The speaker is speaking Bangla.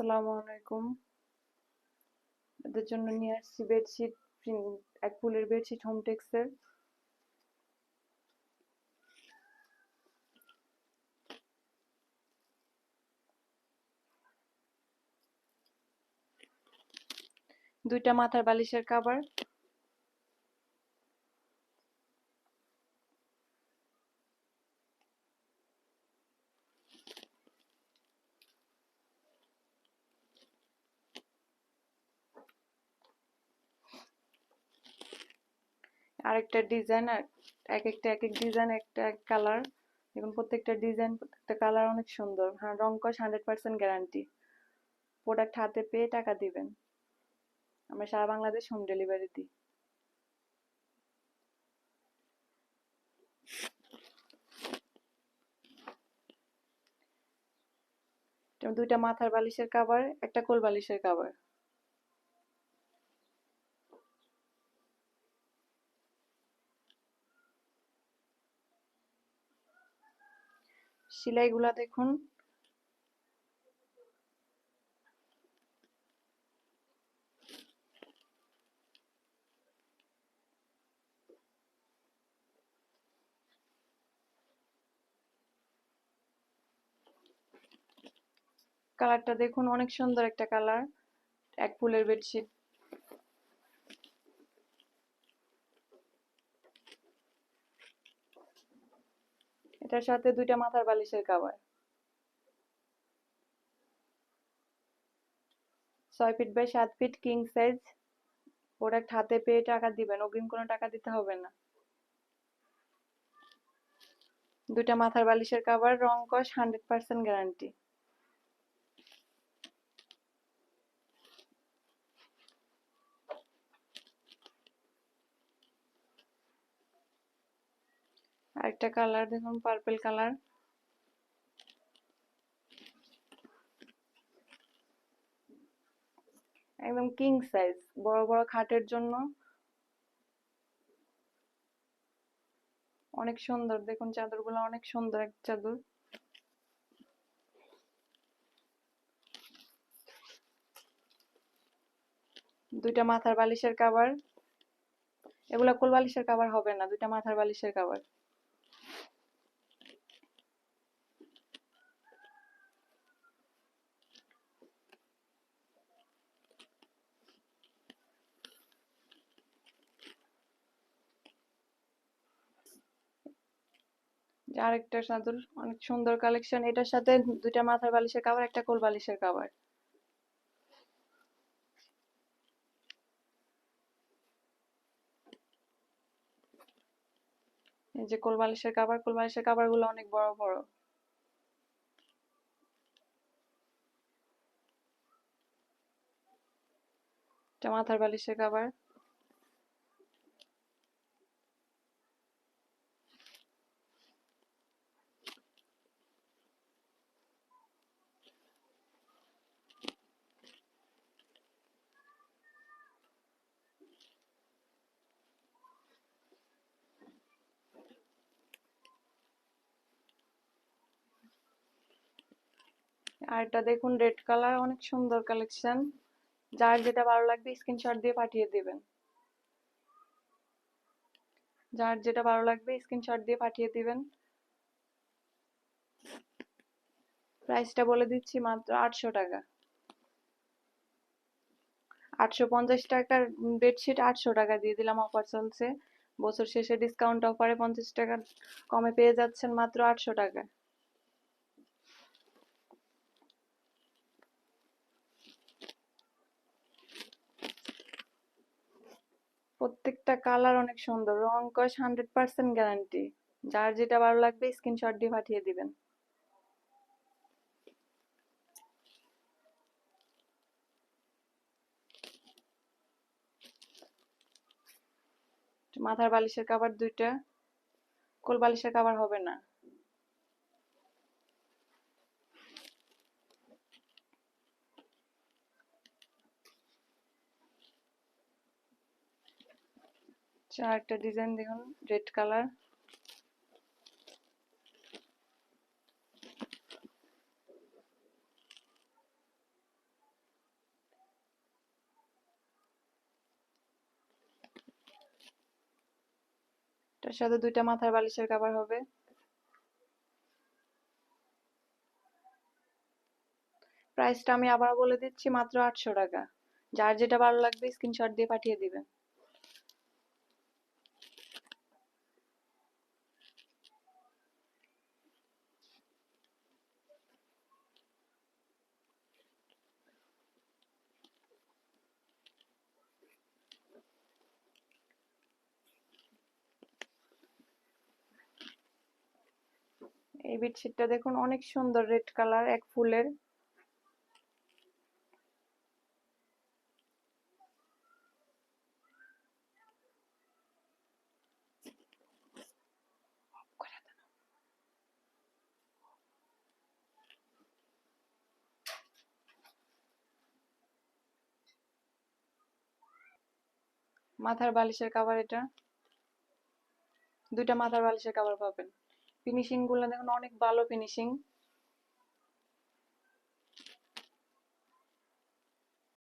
আসসালামু আলাইকুম। এদের জন্য নিয়ে আসছি বেডশিট, এক ফুলের বেডশিট হোমটেক্সের। দুইটা মাথার বালিশের কভার, আরেকটা ডিজাইন, এক একটা এক এক ডিজাইন, একটা এক কালার। দেখুন প্রত্যেকটা ডিজাইন, প্রত্যেকটা কালার অনেক সুন্দর। হ্যাঁ, রং কস 100% গ্যারান্টি। প্রোডাক্ট হাতে পেয়ে টাকা দিবেন। আমরা সারা বাংলাদেশ হোম ডেলিভারি দিই। দুইটা মাথার বালিশের কভার, একটা কোল বালিশের কভার। সেলাইগুলা দেখুন, কালারটা দেখুন, অনেক সুন্দর একটা কালার। এক ফুলের বেডশিট। এটার সাথে দুইটা মাথার বালিশের cover. 6 feet by 7 feet king size. Product হাতে পেয়ে টাকা দিবেন, অগ্রিম কোনো টাকা দিতে হবে না। দুইটা মাথার বালিশের কভার, রং কস 100% গ্যারান্টি। আরেকটা কালার দেখুন, পার্পল কালার। একদম কিং সাইজ, বড় বড় খাটের জন্য অনেক সুন্দর। দেখুন চাদরগুলো অনেক সুন্দর, এক চাদর। দুইটা মাথার বালিশের কভার। এগুলা কোল বালিশের কভার হবে না, দুইটা মাথার বালিশের কভার। আরেকটা চাদর, অনেক সুন্দর কালেকশন। এটার সাথে দুইটা মাথার বালিশের কভার, একটা কোল বালিশের কভার। এই যে কোল বালিশের কভার, কোল বালিশের কভার গুলো অনেক বড় বড়। এটা মাথার বালিশের কভার। আর এটা দেখুন রেড কালার, অনেক সুন্দর কালেকশন। যার যেটা ভালো লাগবে স্ক্রিনশট দিয়ে পাঠিয়ে দিবেন। যার যেটা ভালো লাগবে স্ক্রিনশট দিয়ে পাঠিয়ে দিবেন। প্রাইসটা বলে দিচ্ছি, মাত্র 800 টাকা। 850 টাকার বেডশিট 800 টাকা দিয়ে দিলাম, অফার চলছে। বছর শেষে ডিসকাউন্ট অফারে 50 টাকা কমে পেয়ে যাচ্ছেন মাত্র 800 টাকা। প্রত্যেকটা কালার অনেক সুন্দর, রং কস 100% গ্যারান্টি। যার যেটা ভালো লাগবে স্ক্রিনশট দিয়ে পাঠিয়ে দিবেন। মাথার বালিশের কভার দুইটা, কোল বালিশের কভার হবে না। একটা ডিজাইন দেখুন, রেড কালার। এটার সাথে দুইটা মাথার বালিশের কভার হবে। প্রাইসটা আমি আবার বলে দিচ্ছি, মাত্র 800 টাকা। যার যেটা ভালো লাগবে স্ক্রিনশট দিয়ে পাঠিয়ে দিবেন। এই বেডশিটটা দেখুন, অনেক সুন্দর, রেড কালার, এক ফুলের। মাথার বালিশের কভার এটা, দুইটা মাথার বালিশের কভার পাবেন। ফিনিশিং গুলো দেখুন, অনেক ভালো ফিনিশিং।